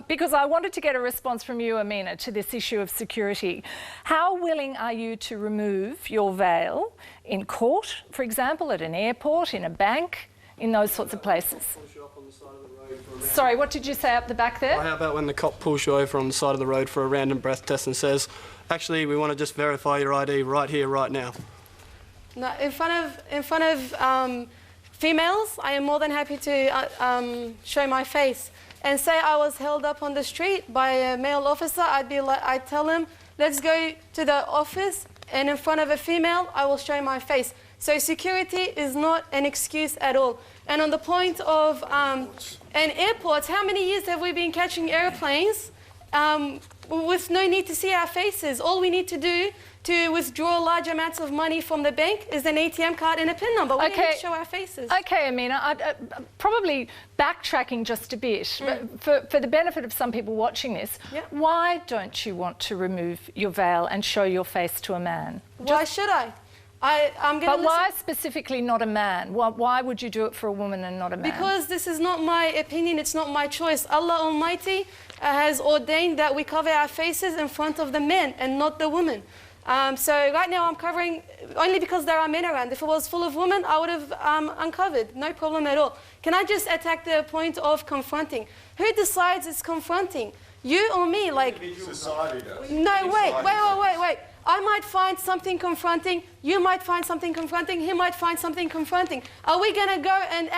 because I wanted to get a response from you, Amina, to this issue of security. How willing are you to remove your veil in court, for example, at an airport, in a bank, in those sorts of places? Sorry, what did you say up the back there? Well, how about when the cop pulls you over on the side of the road for a random breath test and says, actually, we want to just verify your ID right here, right now? No, in front of females, I am more than happy to show my face. And say I was held up on the street by a male officer, I'd tell him, let's go to the office, and in front of a female, I will show my face. So security is not an excuse at all. And on the point of and airports, how many years have we been catching airplanes with no need to see our faces? All we need to do to withdraw large amounts of money from the bank is an ATM card and a PIN number. We need to show our faces. Okay, Amina, probably backtracking just a bit, but for the benefit of some people watching this, why don't you want to remove your veil and show your face to a man? Why should I? But why specifically not a man? Why would you do it for a woman and not a man? Because this is not my opinion, it's not my choice. Allah Almighty has ordained that we cover our faces in front of the men and not the women. So right now I'm covering only because there are men around. If it was full of women, I would have uncovered, no problem at all. Can I just attack the point of confronting? Who decides it's confronting? You or me? Like, society does. No, wait. I might find something confronting, you might find something confronting, he might find something confronting. Are we going to go and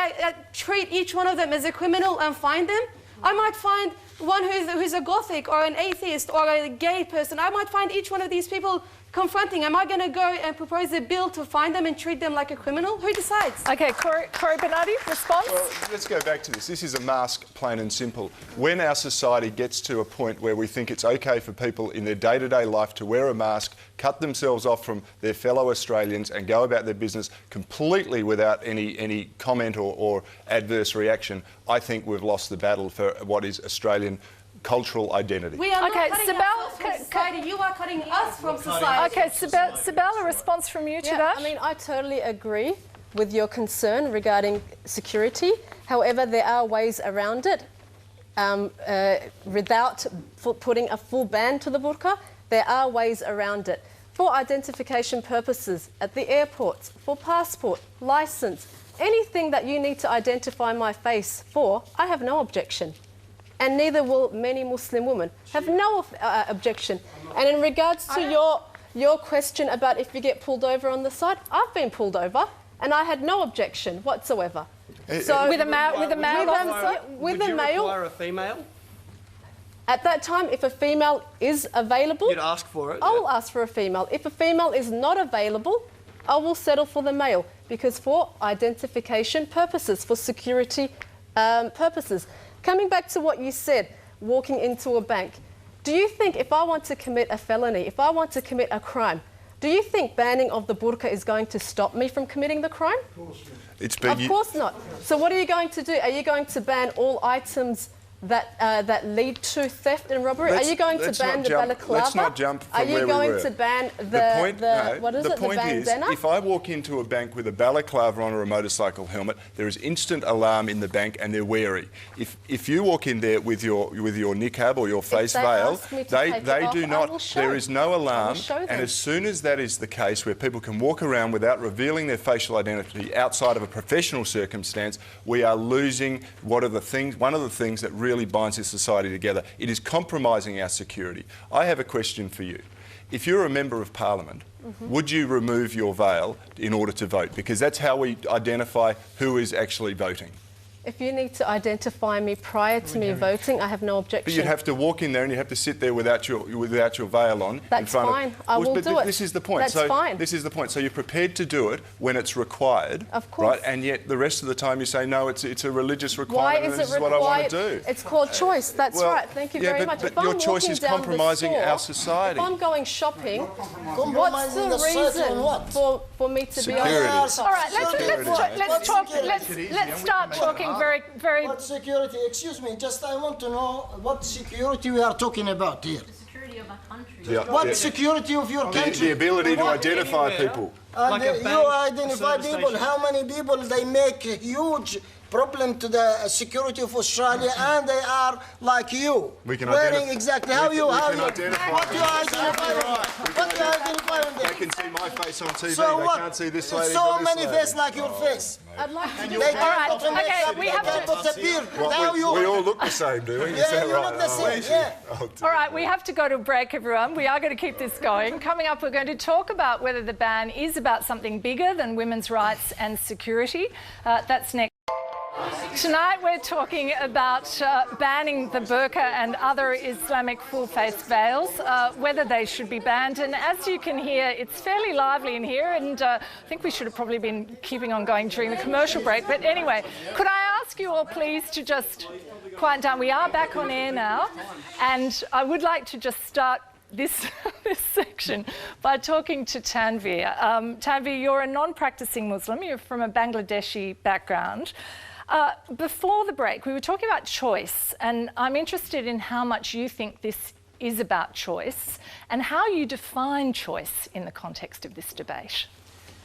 treat each one of them as a criminal and find them? I might find one who's a Gothic or an atheist or a gay person. I might find each one of these people confronting. Am I going to go and propose a bill to find them and treat them like a criminal? Who decides? Okay, Corey Bernardi, response? Well, let's go back to this. This is a mask, plain and simple. When our society gets to a point where we think it's okay for people in their day-to-day life to wear a mask, cut themselves off from their fellow Australians and go about their business completely without any comment or adverse reaction, I think we've lost the battle for what is Australian cultural identity. We are not cutting us from society. You are cutting us from society. Okay, Sibel, a response from you to that? I mean, I totally agree with your concern regarding security. However, there are ways around it. Without putting a full ban to the burqa, there are ways around it. For identification purposes, at the airports, for passport, licence, anything that you need to identify my face for, I have no objection. And neither will many Muslim women have no objection. And in regards to your question about if you get pulled over on the side, I've been pulled over and I had no objection whatsoever. So with a male officer? Would you require a female? At that time, if a female is available, you'd ask for it. I will ask for a female. If a female is not available, I will settle for the male, because for identification purposes, for security purposes. Coming back to what you said, walking into a bank, do you think if I want to commit a felony, if I want to commit a crime, do you think banning of the burqa is going to stop me from committing the crime? Of course not. So what are you going to do? Are you going to ban all items that lead to theft and robbery? Are you going to ban the balaclava? Let's not jump from where we were. Are you going to ban the bandana? If I walk into a bank with a balaclava on or a motorcycle helmet, there is instant alarm in the bank and they're wary. If you walk in there with your niqab or your face veil, they do not. There is no alarm, and as soon as that is the case, where people can walk around without revealing their facial identity outside of a professional circumstance, we are losing one of the things that really binds this society together. It is compromising our security. I have a question for you. If you're a member of Parliament, would you remove your veil in order to vote? Because that's how we identify who is actually voting. If you need to identify me prior to me voting, I have no objection. But you'd have to walk in there and you have to sit there without your veil on. That's in front fine. Of, I will do it. This is the point. That's fine. This is the point. So you're prepared to do it when it's required, of course, right? And yet the rest of the time you say no, it's a religious requirement. Why is and this it is what I want to do. It's called choice. That's right. Thank you very much. But your choice is compromising our society. If I'm going shopping, what's the reason for me to be honest? All right, let's start talking very. What security? Excuse me, just I want to know what security we are talking about here. The security of a country. What security of your country? The ability to identify people. And you identify people. How many people they make huge problem to the security of Australia, and they are like you, We can wearing identify- exactly how you can how identify what you them. identify Right. what you identify on They them. can see my face on TV. So they what? can't see this lady. So from this many lady. faces like your face. I'd like to They do can't right, put a okay, makeup, we they have can't to- put a beard. What, Now we all look the same, do we? Is Yeah, that you right? look the same, Oh, yeah. oh, dear. All right, we have to go to a break, everyone. We are going to keep this going. Coming up, we're going to talk about whether the ban is about something bigger than women's rights and security. That's next. Tonight we're talking about banning the burqa and other Islamic full-face veils, whether they should be banned. And as you can hear, it's fairly lively in here, and I think we should have probably been keeping on going during the commercial break. But anyway, could I ask you all please to just quiet down? We are back on air now, and I would like to just start this section by talking to Tanveer. Tanveer, you're a non-practicing Muslim. You're from a Bangladeshi background. Before the break, we were talking about choice, and I'm interested in how much you think this is about choice and how you define choice in the context of this debate.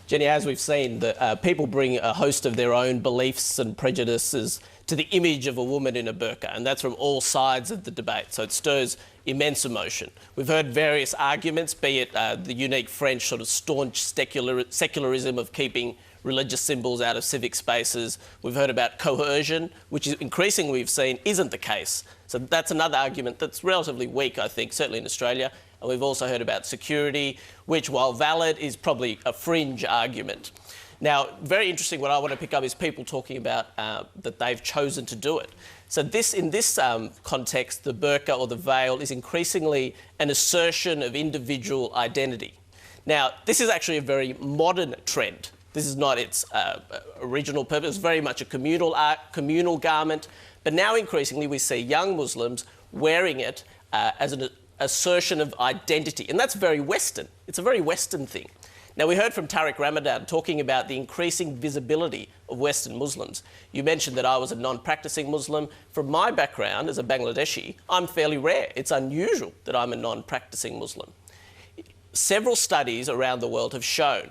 Jenny, as we've seen, people bring a host of their own beliefs and prejudices to the image of a woman in a burqa, and that's from all sides of the debate, so it stirs immense emotion. We've heard various arguments, be it the unique French sort of staunch secularism of keeping religious symbols out of civic spaces. We've heard about coercion, which is increasingly we've seen isn't the case. So that's another argument that's relatively weak, I think, certainly in Australia. And we've also heard about security, which, while valid, is probably a fringe argument. Now, very interesting, what I want to pick up is people talking about that they've chosen to do it. So in this context, the burqa or the veil is increasingly an assertion of individual identity. Now, this is actually a very modern trend. This is not its original purpose. It's very much a communal garment. But now increasingly we see young Muslims wearing it as an assertion of identity. And that's very Western. It's a very Western thing. Now, we heard from Tariq Ramadan talking about the increasing visibility of Western Muslims. You mentioned that I was a non-practicing Muslim. From my background as a Bangladeshi, I'm fairly rare. It's unusual that I'm a non-practicing Muslim. Several studies around the world have shown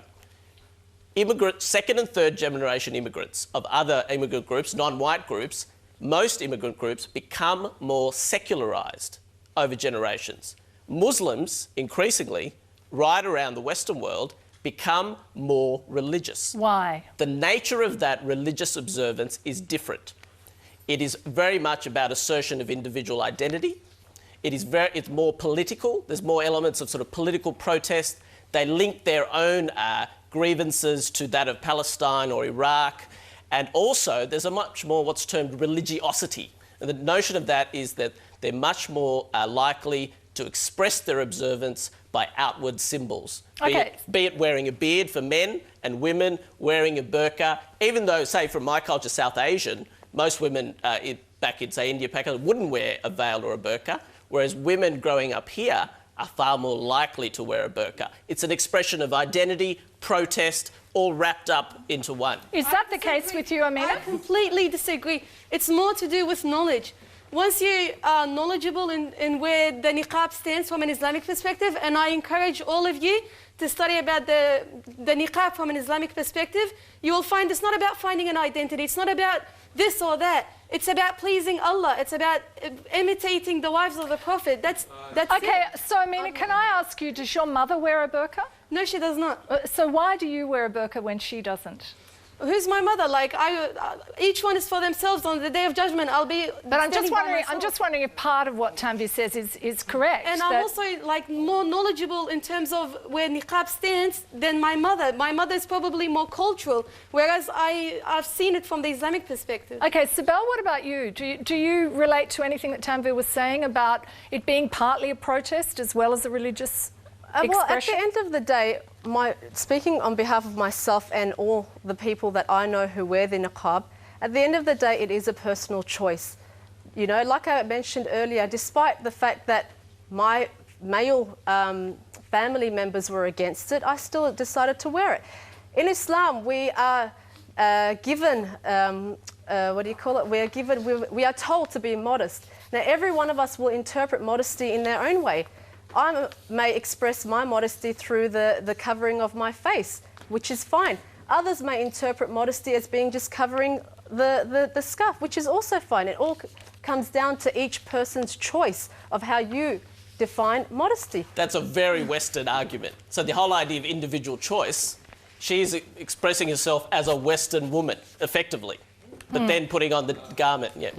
second and third generation immigrants of other immigrant groups, non-white groups, most immigrant groups become more secularised over generations. Muslims, increasingly, right around the Western world, become more religious. Why? The nature of that religious observance is different. It is very much about assertion of individual identity. It's more political. There's more elements of sort of political protest. They link their own grievances to that of Palestine or Iraq. And also, there's a much more what's termed religiosity. And the notion of that is that they're much more likely to express their observance by outward symbols. Okay. Be it wearing a beard for men and women wearing a burqa, even though, say, from my culture, South Asian, most women back in, say, India, Pakistan, wouldn't wear a veil or a burqa, whereas women growing up here are far more likely to wear a burqa. It's an expression of identity, protest, all wrapped up into one. Is that the case with you, Amina? I completely disagree. It's more to do with knowledge. Once you are knowledgeable in where the niqab stands from an Islamic perspective, and I encourage all of you to study about the niqab from an Islamic perspective, you will find it's not about finding an identity. It's not about this or that. It's about pleasing Allah. It's about imitating the wives of the Prophet. That's Okay, it. so Amina, can I ask you, does your mother wear a burqa? No, she does not. So why do you wear a burqa when she doesn't? Who's my mother? Like, each one is for themselves. On the Day of Judgment, I'll be. But I'm just standing by wondering. I'm myself. just wondering if part of what Tanveer says is correct. And I'm also like more knowledgeable in terms of where niqab stands than my mother. My mother is probably more cultural, whereas I've seen it from the Islamic perspective. Okay, Sibel, what about you? Do you relate to anything that Tanveer was saying about it being partly a protest as well as a religious expression? Well, at the end of the day, speaking on behalf of myself and all the people that I know who wear the niqab, at the end of the day, it is a personal choice. You know, like I mentioned earlier, despite the fact that my male family members were against it, I still decided to wear it. In Islam, we are given, we are told to be modest. Now, every one of us will interpret modesty in their own way. I may express my modesty through the covering of my face, which is fine. Others may interpret modesty as being just covering the scarf, which is also fine. It all comes down to each person's choice of how you define modesty. That's a very Western argument. So the whole idea of individual choice, she's expressing herself as a Western woman, effectively, but then putting on the garment, yeah.